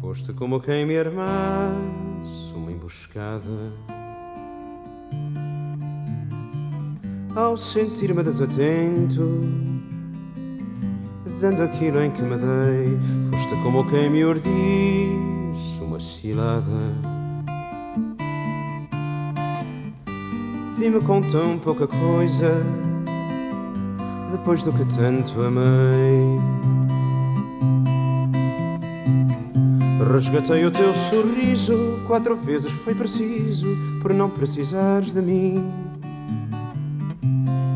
Foste como quem me armasse uma emboscada. Ao sentir-me desatento, dando aquilo em que me dei, foste como quem me urdisse uma cilada. Vi-me com tão pouca coisa, depois do que tanto amei. Resgatei o teu sorriso, 4 vezes foi preciso, por não precisares de mim.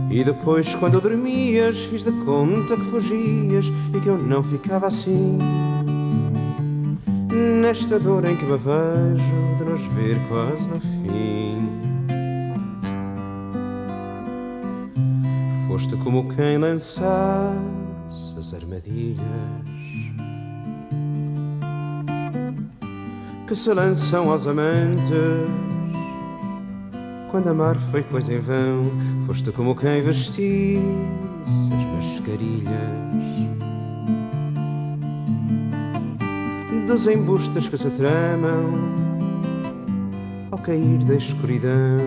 E depois, quando dormias, fiz de conta que fugias e que eu não ficava assim. Nesta dor em que me vejo, de nos ver quase no fim. Foste como quem lançasse as armadilhas que se lançam aos amantes quando amar foi coisa em vão. Foste como quem vestisse as mascarilhas dos embustes que se tramam ao cair da escuridão.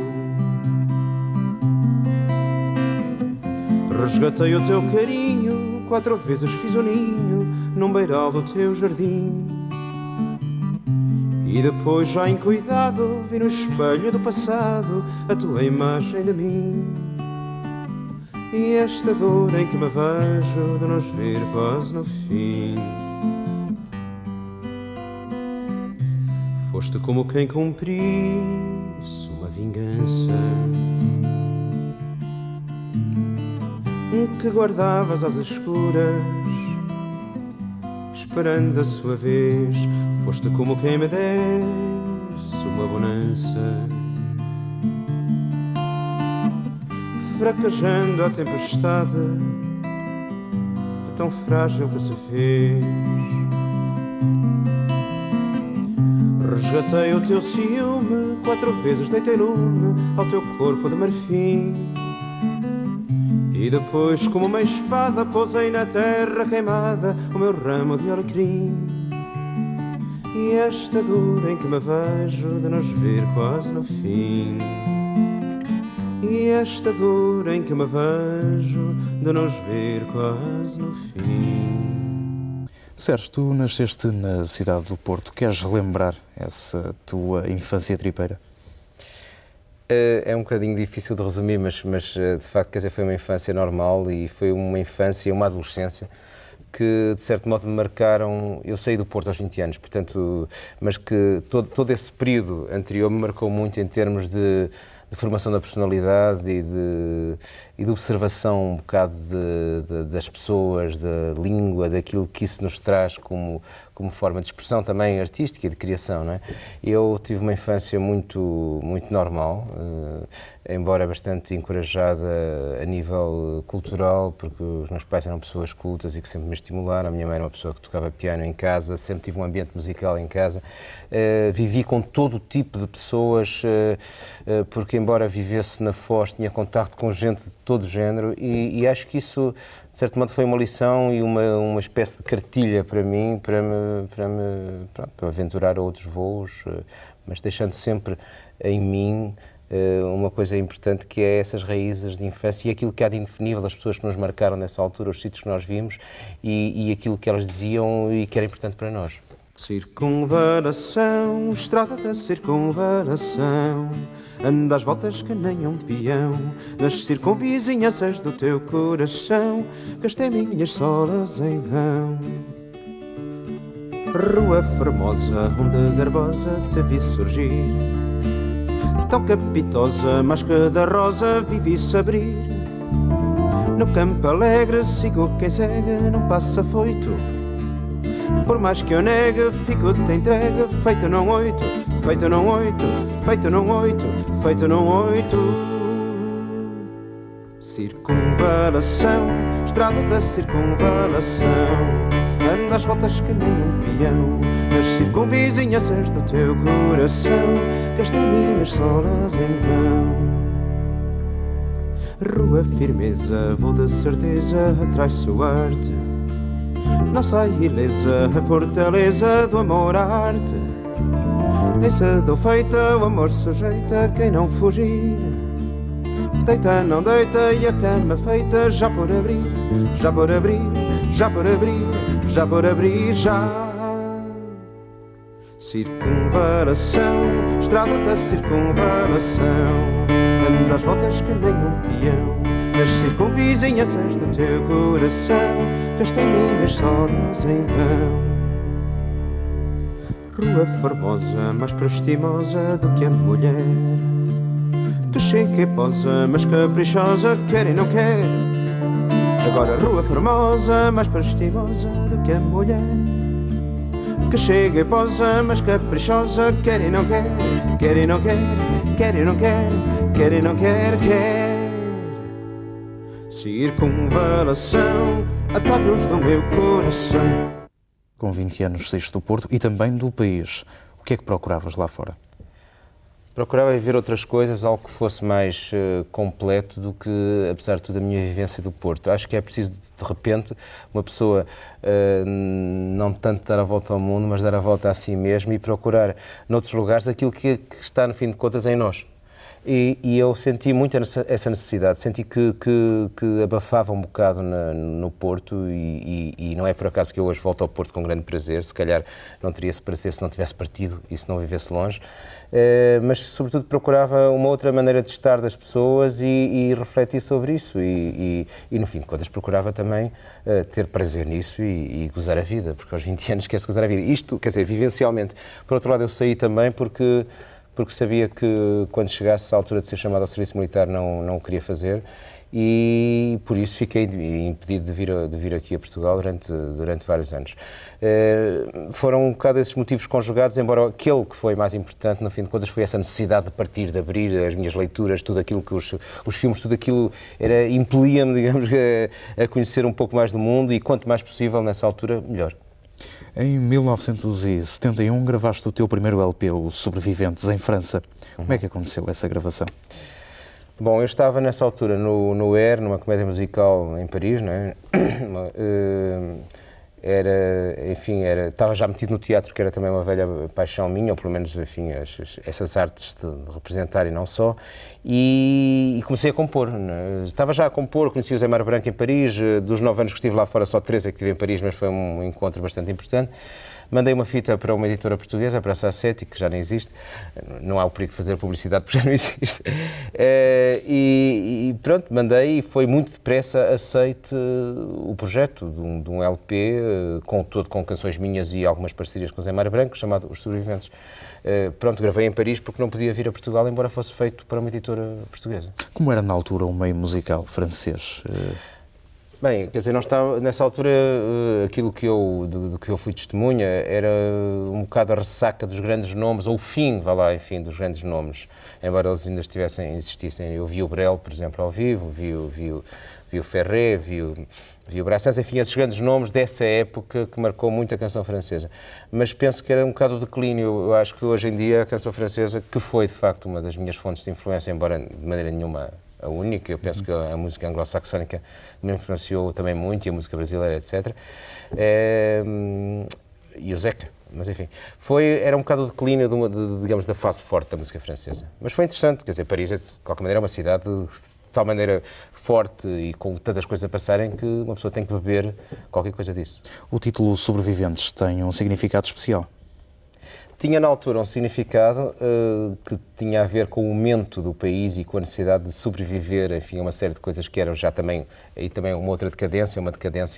Resgatei o teu carinho, 4 vezes fiz o ninho num beiral do teu jardim. E depois, já em cuidado, vi no espelho do passado a tua imagem de mim. E esta dor em que me vejo, de nos ver quase no fim. Foste como quem cumprisse uma vingança que guardavas às escuras, esperando a sua vez. Foste como quem me desse uma bonança, fraquejando a tempestade de tão frágil que se fez. Resgatei o teu ciúme, 4 vezes deitei lume ao teu corpo de marfim. E depois, como uma espada, pousei na terra queimada o meu ramo de alecrim. E esta dor em que me vejo, de nos ver quase no fim. E esta dor em que me vejo, de nos ver quase no fim. Sérgio, tu nasceste na cidade do Porto. Queres relembrar essa tua infância tripeira? É um bocadinho difícil de resumir, mas de facto, quer dizer, foi uma infância normal e foi uma infância e uma adolescência que, de certo modo, me marcaram. Eu saí do Porto aos 20 anos, portanto, mas que todo esse período anterior me marcou muito em termos de formação da personalidade e de observação um bocado das pessoas, da língua, daquilo que isso nos traz como forma de expressão também artística e de criação, não é? Eu tive uma infância muito normal, embora bastante encorajada a nível cultural, porque os meus pais eram pessoas cultas e que sempre me estimularam. A minha mãe era uma pessoa que tocava piano em casa, sempre tive um ambiente musical em casa. Vivi com todo o tipo de pessoas, porque embora vivesse na Foz, tinha contacto com gente de todo o género e acho que isso, de certo modo, foi uma lição e uma espécie de cartilha para mim, para me aventurar a outros voos, mas deixando sempre em mim uma coisa importante, que é essas raízes de infância e aquilo que há de indefinível das pessoas que nos marcaram nessa altura, os sítios que nós vimos e aquilo que elas diziam e que era importante para nós. Circunvalação, estrada da circunvalação, anda às voltas que nem um peão, nas circunvizinhanças do teu coração, gastei minhas solas em vão. Rua Formosa, onde Garbosa te vi surgir, tão capitosa, mais que da rosa vivi-se abrir. No Campo Alegre sigo quem segue, não passa foito, por mais que eu negue, fico-te entregue, feito não oito, feito não oito, feito não oito, feito não oito. Circunvalação, estrada da circunvalação, anda às voltas que nem um peão, nas circunvizinhanças do teu coração, gastei minhas solas em vão. Rua Firmeza, vou de certeza atrás-se-arte, Não sai ilesa a fortaleza do amor à arte. Nem se deu feita, o amor sujeita quem não fugir. Deita, não deita, e a cama feita já por abrir, já por abrir, já por abrir, já por abrir, já. Circunvalação, estrada da circunvalação, anda às voltas que nem um peão, nas circunvizinhanças do teu coração, castanhinhas solas em vão. Rua formosa, mais prostimosa do que a mulher, que chega e posa, mas caprichosa, quer e não quer. Agora rua formosa, mais prostimosa do que a mulher, que chega e posa, mas caprichosa, quer e não quer, quer e não quer, quer e não quer, quer e não quer, quer. Circunvalação, atalhos do meu coração. Com 20 anos saíste do Porto e também do país. O que é que procuravas lá fora? Procurava ver outras coisas, algo que fosse mais completo do que, apesar de tudo, a minha vivência do Porto. Acho que é preciso, de repente, uma pessoa não tanto dar a volta ao mundo, mas dar a volta a si mesmo e procurar, noutros lugares, aquilo que está, no fim de contas, em nós. E eu senti muito essa necessidade, senti que abafava um bocado no Porto e não é por acaso que eu hoje volto ao Porto com grande prazer, se calhar não teria esse prazer se não tivesse partido e se não vivesse longe, mas sobretudo procurava uma outra maneira de estar das pessoas e refletir sobre isso e no fim de contas procurava também ter prazer nisso e gozar a vida, porque aos 20 anos quer-se gozar a vida. Isto, quer dizer, vivencialmente. Por outro lado, eu saí também porque sabia que quando chegasse à altura de ser chamado ao serviço militar não o queria fazer e por isso fiquei impedido de vir aqui a Portugal durante vários anos. Foram um bocado esses motivos conjugados, embora aquele que foi mais importante, no fim de contas, foi essa necessidade de partir, de abrir as minhas leituras, tudo aquilo que os filmes, tudo aquilo impelia-me, digamos, a conhecer um pouco mais do mundo e quanto mais possível nessa altura, melhor. Em 1971 gravaste o teu primeiro LP, o Sobreviventes, em França. Como é que aconteceu essa gravação? Bom, eu estava nessa altura no ER, numa comédia musical em Paris, não é? Estava já metido no teatro, que era também uma velha paixão minha, ou pelo menos, enfim, essas artes de representar e não só, e comecei a compor. Né? Estava já a compor, conheci o Zé Mário Branco em Paris, dos 9 anos que estive lá fora, só 3 é que estive em Paris, mas foi um encontro bastante importante. Mandei uma fita para uma editora portuguesa, para a Sassetti, que já nem existe, não há o perigo de fazer publicidade porque já não existe, e pronto, mandei e foi muito depressa aceite o projeto de um LP, com canções minhas e algumas parcerias com o Zé Mário Branco, chamado Os Sobreviventes. Pronto, gravei em Paris porque não podia vir a Portugal, embora fosse feito para uma editora portuguesa. Como era na altura o meio musical francês? Bem, quer dizer, nessa altura, aquilo do que eu fui testemunha era um bocado a ressaca dos grandes nomes, ou o fim, dos grandes nomes, embora eles ainda existissem. Eu vi o Brel, por exemplo, ao vivo, vi o Ferré, vi o Brassens, enfim, esses grandes nomes dessa época que marcou muito a canção francesa. Mas penso que era um bocado o declínio. Eu acho que hoje em dia a canção francesa, que foi de facto uma das minhas fontes de influência, embora de maneira nenhuma a única, eu penso que a música anglo-saxónica me influenciou também muito, e a música brasileira, etc. E o Zeca, mas enfim, era um bocado o declínio digamos, da fase forte da música francesa. Mas foi interessante, quer dizer, Paris, de qualquer maneira, é uma cidade de tal maneira forte e com tantas coisas a passarem que uma pessoa tem que beber qualquer coisa disso. O título Sobreviventes tem um significado especial? Tinha na altura um significado que tinha a ver com o momento do país e com a necessidade de sobreviver, enfim, a uma série de coisas que eram já também uma outra decadência,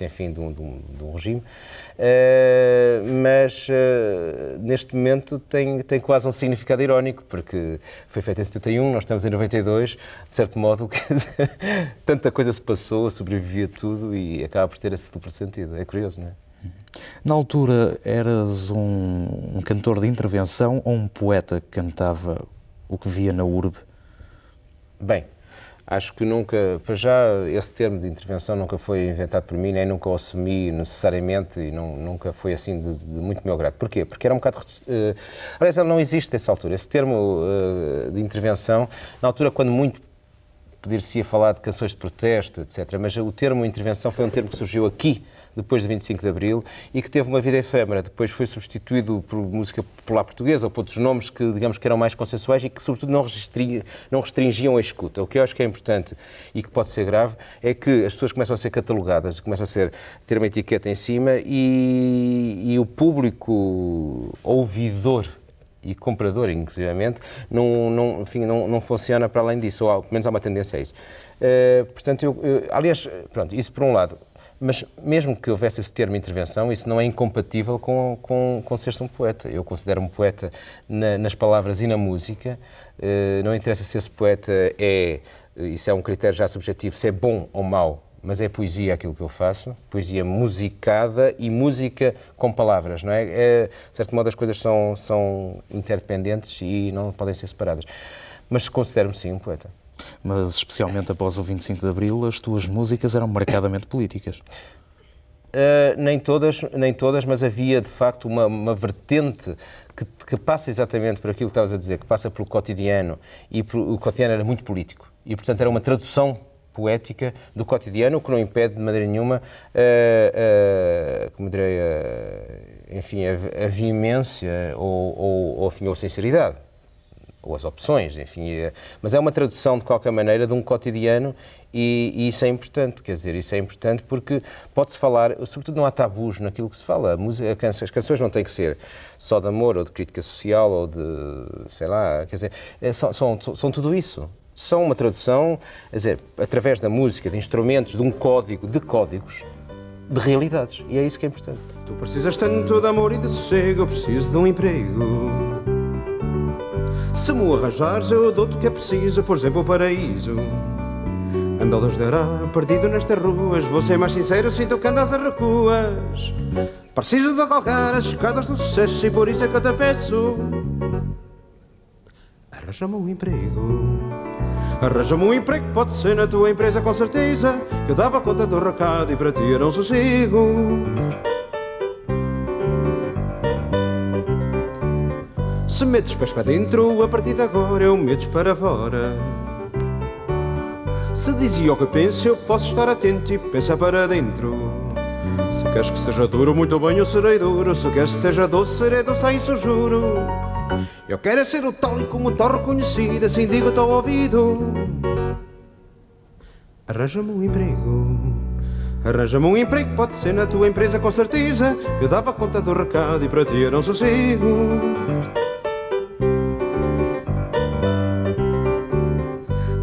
enfim, de um regime. Mas neste momento tem quase um significado irónico, porque foi feito em 71, nós estamos em 92, de certo modo, tanta coisa se passou, sobrevivia tudo e acaba por ter esse duplo sentido. É curioso, não é? Na altura, eras um cantor de intervenção ou um poeta que cantava o que via na urbe? Bem, acho que nunca, para já, esse termo de intervenção nunca foi inventado por mim, nem nunca o assumi necessariamente e nunca foi assim de muito meu grado. Porquê? Porque era um bocado... aliás, ele não existe nessa altura. Esse termo de intervenção, na altura, quando muito poder-se falar de canções de protesto, etc. Mas o termo intervenção foi um termo que surgiu aqui, depois de 25 de Abril, e que teve uma vida efêmera. Depois foi substituído por música popular portuguesa ou por outros nomes que, digamos, que eram mais consensuais e que, sobretudo, não restringiam a escuta. O que eu acho que é importante e que pode ser grave é que as pessoas começam a ser catalogadas, começam a ter uma etiqueta em cima e o público ouvidor e comprador, inclusivamente, não funciona para além disso, ou pelo menos há uma tendência a isso. Portanto, aliás, pronto, isso por um lado. Mas mesmo que houvesse esse termo intervenção, isso não é incompatível com ser-se um poeta. Eu considero-me poeta nas palavras e na música. Não interessa se esse poeta isso é um critério já subjetivo, se é bom ou mau, mas é poesia aquilo que eu faço, poesia musicada e música com palavras, não é? De certo modo as coisas são interdependentes e não podem ser separadas. Mas considero-me sim um poeta. Mas, especialmente após o 25 de Abril, as tuas músicas eram marcadamente políticas. Nem todas, mas havia, de facto, uma vertente que passa exatamente por aquilo que estavas a dizer, que passa pelo cotidiano, e o cotidiano era muito político. E, portanto, era uma tradução poética do cotidiano, o que não impede, de maneira nenhuma, como direi, enfim, a veemência ou a sinceridade. Ou as opções, enfim, mas é uma tradução de qualquer maneira de um cotidiano e isso é importante, quer dizer, isso é importante porque pode-se falar, sobretudo não há tabus naquilo que se fala, as canções não têm que ser só de amor ou de crítica social ou de, sei lá, quer dizer, são tudo isso, são uma tradução, quer dizer, através da música, de instrumentos, de um código, de códigos, de realidades, e é isso que é importante. Tu precisas tanto de amor e de sossego, eu preciso de um emprego. Se me o arranjares, eu dou-te o que é preciso, por exemplo, o paraíso. Ando a Deus dará, perdido nestas ruas, vou ser mais sincero, sinto que andas a recuas. Preciso de galgar as escadas do sucesso e por isso é que eu te peço. Arranja-me um emprego. Arranja-me um emprego, pode ser na tua empresa com certeza. Eu dava conta do recado e para ti era um sossego. Se metes pés para dentro, a partir de agora eu metes para fora. Se dizia o que penso, eu posso estar atento e pensar para dentro. Se queres que seja duro, muito bem eu serei duro. Se queres que seja doce, serei doce, a isso juro. Eu quero é ser o tal e como tal reconhecido, assim digo-te ao ouvido. Arranja-me um emprego. Arranja-me um emprego, pode ser na tua empresa com certeza. Eu dava conta do recado e para ti era um sossego.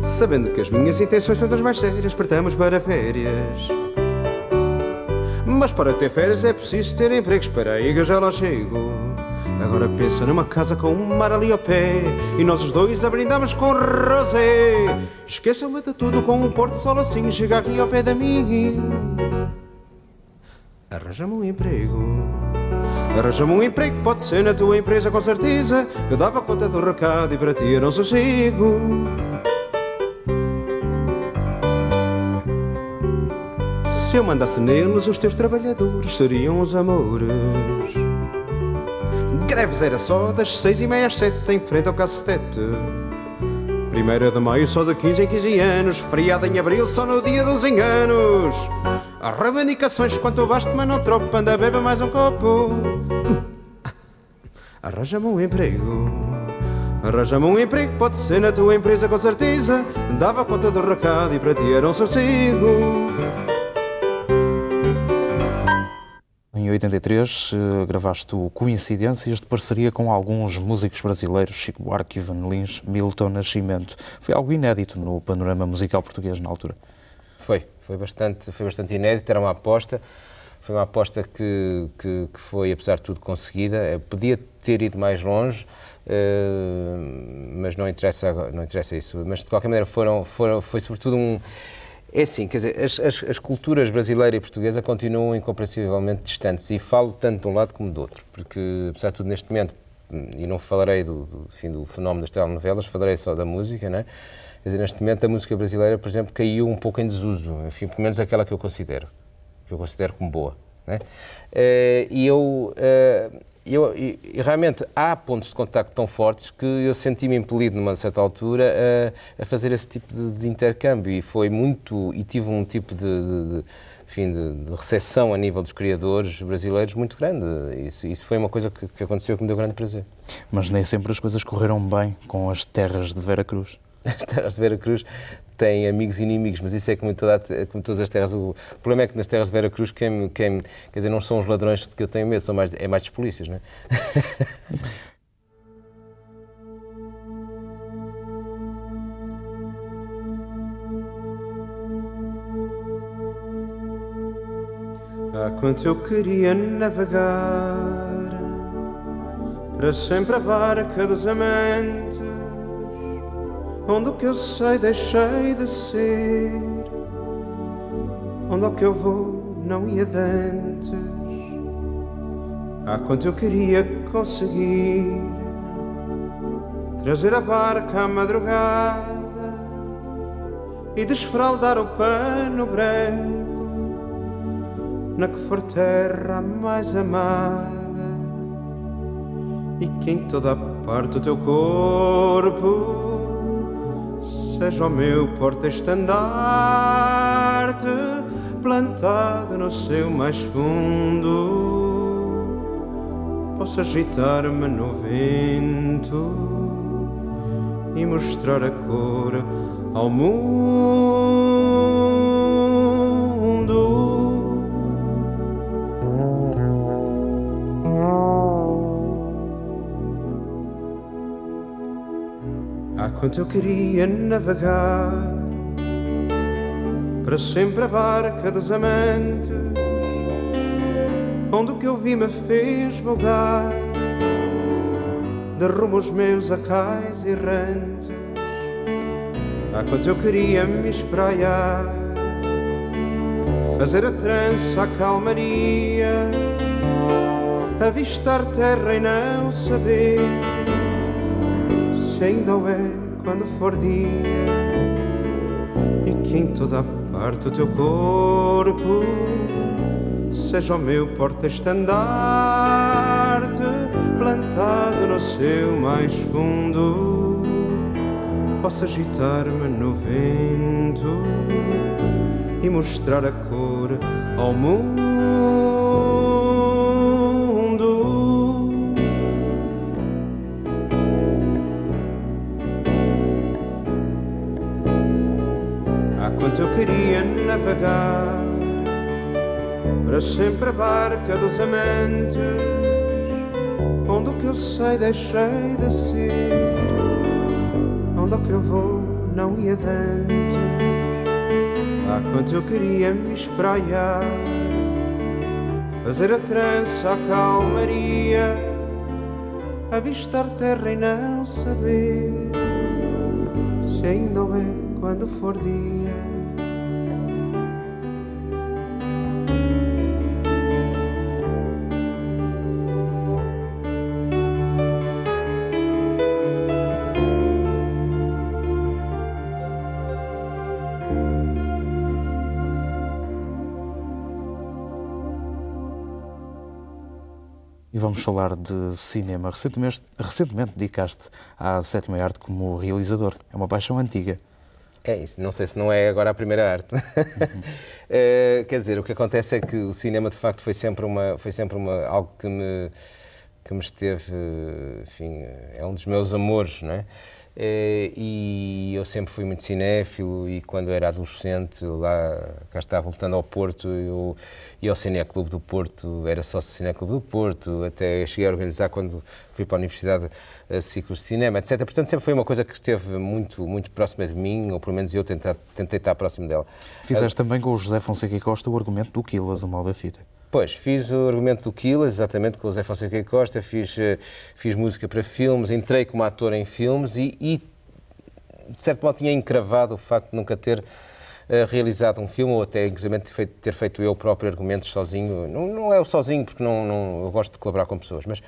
Sabendo que as minhas intenções são das mais sérias, partamos para férias. Mas para ter férias é preciso ter emprego, espera aí que eu já lá chego. Agora pensa numa casa com um mar ali ao pé e nós os dois a brindamos com rosé. Esqueçam-me de tudo com um pôr de sol assim, chega aqui ao pé de mim. Arranja-me um emprego. Arranja-me um emprego, pode ser na tua empresa com certeza. Eu dava conta do recado e para ti era um sossego. Se eu mandasse neles, os teus trabalhadores seriam os amores. Greves era só das 6h30 às 7 em frente ao cacetete. 1º de maio só de 15 em 15 anos. Feriado em abril só no dia dos enganos. As reivindicações quanto basto, mas não tropa. Anda, bebe mais um copo. Arranja-me um emprego. Arranja-me um emprego, pode ser na tua empresa com certeza. Dava conta do recado e para ti era um sossego. Em 83, gravaste o Coincidências de parceria com alguns músicos brasileiros, Chico Buarque, Ivan Lins, Milton Nascimento. Foi algo inédito no panorama musical português na altura. Foi bastante inédito, era uma aposta. Foi uma aposta que foi, apesar de tudo, conseguida. Podia ter ido mais longe, mas não interessa isso. Mas, de qualquer maneira, foi sobretudo um... É assim, quer dizer, as culturas brasileira e portuguesa continuam incompreensivelmente distantes e falo tanto de um lado como do outro, porque, apesar de tudo, neste momento, e não falarei do fenómeno das telenovelas, falarei só da música, não é? Quer dizer, neste momento a música brasileira, por exemplo, caiu um pouco em desuso, enfim, pelo menos aquela que eu considero como boa, não é? E eu e realmente há pontos de contacto tão fortes que eu senti-me impelido, numa certa altura, a fazer esse tipo de intercâmbio e tive um tipo de recepção a nível dos criadores brasileiros muito grande. Isso foi uma coisa que aconteceu que me deu grande prazer. Mas nem sempre as coisas correram bem com as terras de Veracruz. As terras de Veracruz têm amigos e inimigos, mas isso é como todas as terras. O problema é que nas terras de Veracruz, quer dizer, não são os ladrões de que eu tenho medo, é mais dos polícias, não é? Há quanto eu queria navegar para sempre a barca dos amantes, onde o que eu sei deixei de ser, onde o que eu vou não ia de antes. Há quanto eu queria conseguir trazer a barca à madrugada e desfraldar o pano branco na que for terra mais amada, e que em toda a parte do teu corpo seja o meu porta-estandarte, plantado no seu mais fundo, posso agitar-me no vento e mostrar a cor ao mundo. Há quanto eu queria navegar para sempre a barca dos amantes, onde o que eu vi me fez vogar de rumo aos meus acais errantes. Há quanto eu queria me espraiar, fazer a trança à calmaria, avistar terra e não saber se ainda o é quando for dia, e que em toda a parte o teu corpo seja o meu porta-estandarte, plantado no seu mais fundo, posso agitar-me no vento e mostrar a cor ao mundo. Quanto eu queria navegar para sempre a barca dos amantes, onde o que eu sei deixei de ser, onde o que eu vou não ia de antes. Há quanto eu queria me espraiar, fazer a trança à calmaria, avistar terra e não saber se ainda o é quando for dia. E vamos falar de cinema. Recentemente dedicaste à sétima arte como realizador. É uma paixão antiga. É isso, não sei se não é agora a primeira arte. Quer dizer, o que acontece é que o cinema de facto foi sempre algo que me esteve, enfim, é um dos meus amores, não é? E eu sempre fui muito cinéfilo, e quando era adolescente, cá estava voltando ao Porto, eu ia ao Cineclube do Porto, era sócio do Cineclube do Porto, até cheguei a organizar, quando fui para a Universidade, ciclos de cinema, etc. Portanto, sempre foi uma coisa que esteve muito, muito próxima de mim, ou pelo menos eu tentei estar próximo dela. Fizeste também com o José Fonseca e Costa o argumento do Quilas, o mal da fita. Pois, fiz o argumento do Quilas, exatamente, com o José Fonseca e Costa, fiz música para filmes, entrei como ator em filmes e de certo modo tinha encravado o facto de nunca ter realizado um filme, ou até inclusive ter feito eu próprio argumentos sozinho. Não é o sozinho, porque eu gosto de colaborar com pessoas, mas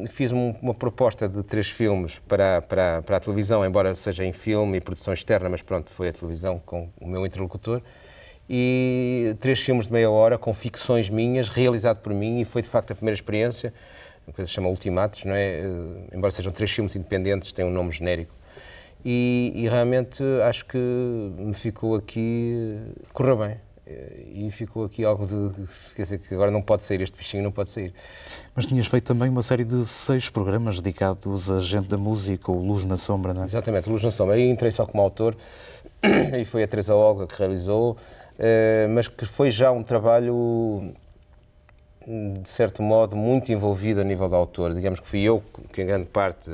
fiz uma proposta de 3 filmes para a televisão, embora seja em filme e produção externa, mas pronto, foi a televisão com o meu interlocutor. e 3 filmes de meia hora com ficções minhas, realizado por mim, e foi de facto a primeira experiência, uma coisa que se chama Ultimatos, não é? Embora sejam 3 filmes independentes, têm um nome genérico. E realmente acho que me ficou aqui, correu bem, e ficou aqui algo de, quer dizer, que agora não pode sair, este bichinho não pode sair. Mas tinhas feito também uma série de 6 programas dedicados a gente da música, o Luz na Sombra, não é? Exatamente, Luz na Sombra. Aí entrei só como autor, e foi a Teresa Olga que realizou, mas que foi já um trabalho, de certo modo, muito envolvido a nível de autor. Digamos que fui eu que, em grande parte,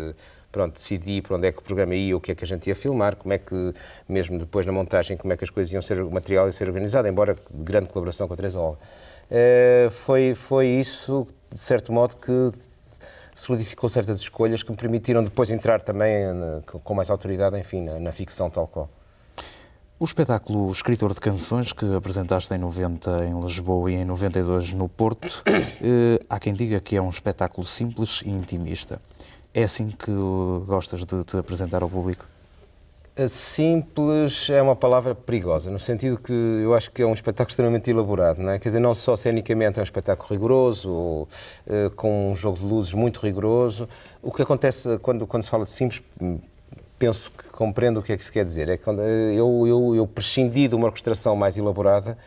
pronto, decidi para onde é que o programa ia, o que é que a gente ia filmar, como é que, mesmo depois na montagem, como é que as coisas iam ser, o material ia ser organizado, embora de grande colaboração com a Teresa Olga. Foi isso, de certo modo, que solidificou certas escolhas que me permitiram depois entrar também com mais autoridade, enfim, na ficção tal qual. O espetáculo Escritor de Canções, que apresentaste em 90 em Lisboa e em 92 no Porto, há quem diga que é um espetáculo simples e intimista. É assim que gostas de te apresentar ao público? Simples é uma palavra perigosa, no sentido que eu acho que é um espetáculo extremamente elaborado, não é? Quer dizer, não só cenicamente é um espetáculo rigoroso, ou, com um jogo de luzes muito rigoroso. O que acontece quando se fala de simples, penso que compreendo o que é que se quer dizer. É que eu prescindi de uma orquestração mais elaborada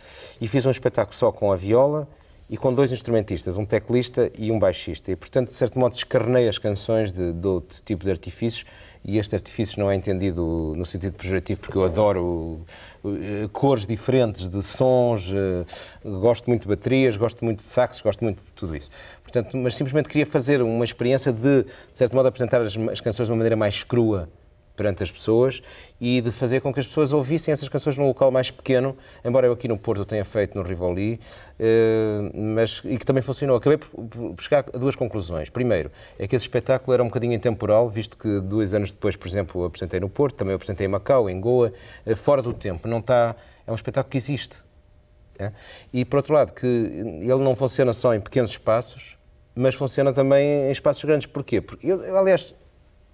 e fiz um espetáculo só com a viola e com 2 instrumentistas, um teclista e um baixista. E, portanto, de certo modo, descarnei as canções de outro tipo de artifícios, e este artifício não é entendido no sentido pejorativo, porque eu adoro cores diferentes de sons, gosto muito de baterias, gosto muito de saxos, gosto muito de tudo isso. Portanto, mas simplesmente queria fazer uma experiência de certo modo, apresentar as canções de uma maneira mais crua perante as pessoas e de fazer com que as pessoas ouvissem essas canções num local mais pequeno, embora eu aqui no Porto tenha feito no Rivoli, e que também funcionou. Acabei por chegar a 2 conclusões. Primeiro, é que esse espetáculo era um bocadinho intemporal, visto que 2 anos depois, por exemplo, apresentei no Porto, também apresentei em Macau, em Goa, fora do tempo. Não está, é um espetáculo que existe. É? E, por outro lado, que ele não funciona só em pequenos espaços, mas funciona também em espaços grandes. Porquê? Porque eu aliás,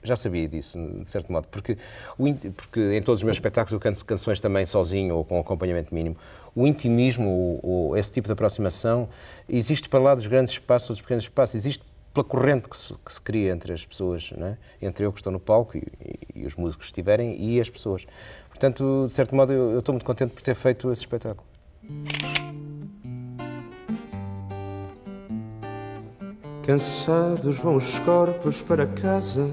já sabia disso, de certo modo, porque em todos os meus espetáculos eu canto canções também sozinho ou com acompanhamento mínimo. O intimismo, ou esse tipo de aproximação, existe para lá dos grandes espaços ou dos pequenos espaços, existe pela corrente que se cria entre as pessoas, não é? Entre eu que estou no palco e os músicos que estiverem e as pessoas. Portanto, de certo modo, eu estou muito contente por ter feito esse espetáculo. Cansados vão os corpos para casa,